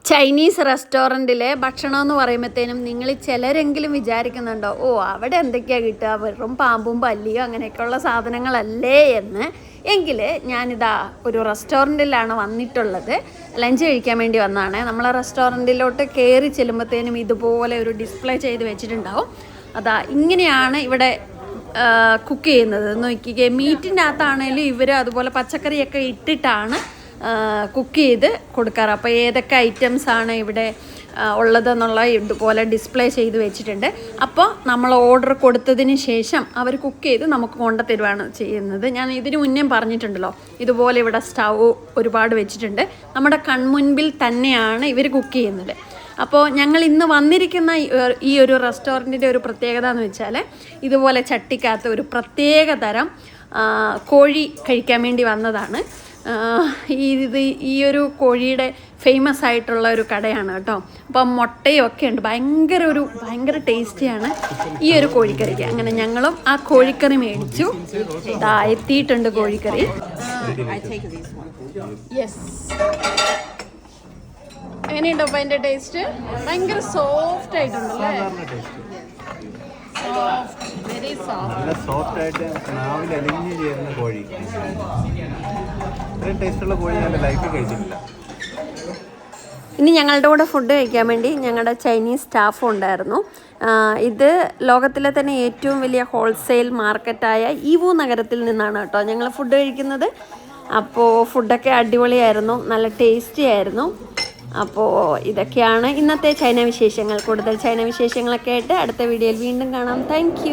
Chinese റെസ്റ്റോറൻറ്റിലെ ഭക്ഷണം എന്ന് പറയുമ്പോഴത്തേനും നിങ്ങൾ ചിലരെങ്കിലും വിചാരിക്കുന്നുണ്ടോ, ഓ അവിടെ എന്തൊക്കെയാണ് കിട്ടുക, വെറും പാമ്പും പല്ലിയോ അങ്ങനെയൊക്കെയുള്ള സാധനങ്ങളല്ലേ എന്ന്. എങ്കിൽ ഞാനിതാ ഒരു റെസ്റ്റോറൻറ്റിലാണ് വന്നിട്ടുള്ളത്. ലഞ്ച് കഴിക്കാൻ വേണ്ടി വന്നതാണ്. നമ്മളെ റെസ്റ്റോറൻറ്റിലോട്ട് കയറി ചെല്ലുമ്പോഴത്തേനും ഇതുപോലെ ഒരു ഡിസ്പ്ലേ ചെയ്ത് വെച്ചിട്ടുണ്ടാവും. അതാ ഇങ്ങനെയാണ് ഇവിടെ കുക്ക് ചെയ്യുന്നത്. നോക്കിക്കേ, മീറ്റിൻ്റെ അകത്താണേലും ഇവർ അതുപോലെ പച്ചക്കറിയൊക്കെ ഇട്ടിട്ടാണ് കുക്ക് ചെയ്ത് കൊടുക്കാറ്. അപ്പോൾ ഏതൊക്കെ ഐറ്റംസാണ് ഇവിടെ ഉള്ളതെന്നുള്ള ഇതുപോലെ ഡിസ്പ്ലേ ചെയ്ത് വെച്ചിട്ടുണ്ട്. അപ്പോൾ നമ്മൾ ഓർഡർ കൊടുത്തതിന് ശേഷം അവർ കുക്ക് ചെയ്ത് നമുക്ക് കൊണ്ടുതരുവാണ് ചെയ്യുന്നത്. ഞാൻ ഇതിന് മുന്നേ പറഞ്ഞിട്ടുണ്ടല്ലോ, ഇതുപോലെ ഇവിടെ സ്റ്റൗ ഒരുപാട് വെച്ചിട്ടുണ്ട്. നമ്മുടെ കൺമുൻപിൽ തന്നെയാണ് ഇവർ കുക്ക് ചെയ്യുന്നത്. അപ്പോൾ ഞങ്ങൾ ഇന്ന് വന്നിരിക്കുന്ന ഈ ഒരു റെസ്റ്റോറൻറ്റിൻ്റെ ഒരു പ്രത്യേകത എന്ന് വെച്ചാൽ, ഇതുപോലെ ചട്ടിക്കകത്ത് ഒരു പ്രത്യേക തരം കോഴി കഴിക്കാൻ വേണ്ടി വന്നതാണ്. ഈ ഒരു കോഴിയുടെ ഫേമസ് ആയിട്ടുള്ള ഒരു കടയാണ് കേട്ടോ. അപ്പം മുട്ടയൊക്കെ ഉണ്ട്. ഭയങ്കര ടേസ്റ്റിയാണ് ഈ ഒരു കോഴിക്കറിക്ക്. അങ്ങനെ ഞങ്ങളും ആ കോഴിക്കറി മേടിച്ചു. ഇതാ എത്തിയിട്ടുണ്ട് കോഴിക്കറി. എങ്ങനെയുണ്ടോ അപ്പം അതിൻ്റെ ടേസ്റ്റ്? ഭയങ്കര സോഫ്റ്റ് ആയിട്ടുണ്ടല്ലേ? നല്ല സോഫ്റ്റ് ആയിട്ട് നാവിൽ അലിഞ്ഞു ചേരുന്ന കോഴി. ഇത്രയും ടേസ്റ്റുള്ള കോഴി ഞാൻ ലൈഫിൽ കഴിച്ചിട്ടില്ല. ഇനി ഞങ്ങളുടെ കൂടെ ഫുഡ് കഴിക്കാൻ വേണ്ടി ഞങ്ങളുടെ ചൈനീസ് സ്റ്റാഫും ഉണ്ടായിരുന്നു. ഇത് ലോകത്തിലെ തന്നെ ഏറ്റവും വലിയ ഹോൾസെയിൽ മാർക്കറ്റായ ഈവു നഗരത്തിൽ നിന്നാണ് കേട്ടോ ഞങ്ങൾ ഫുഡ് കഴിക്കുന്നത്. അപ്പോൾ ഫുഡൊക്കെ അടിപൊളിയായിരുന്നു, നല്ല ടേസ്റ്റി ആയിരുന്നു. അപ്പോൾ ഇതൊക്കെയാണ് ഇന്നത്തെ ചൈന വിശേഷങ്ങൾ. കൂടുതൽ ചൈന വിശേഷങ്ങളൊക്കെ ആയിട്ട് അടുത്ത വീഡിയോയിൽ വീണ്ടും കാണാം. താങ്ക്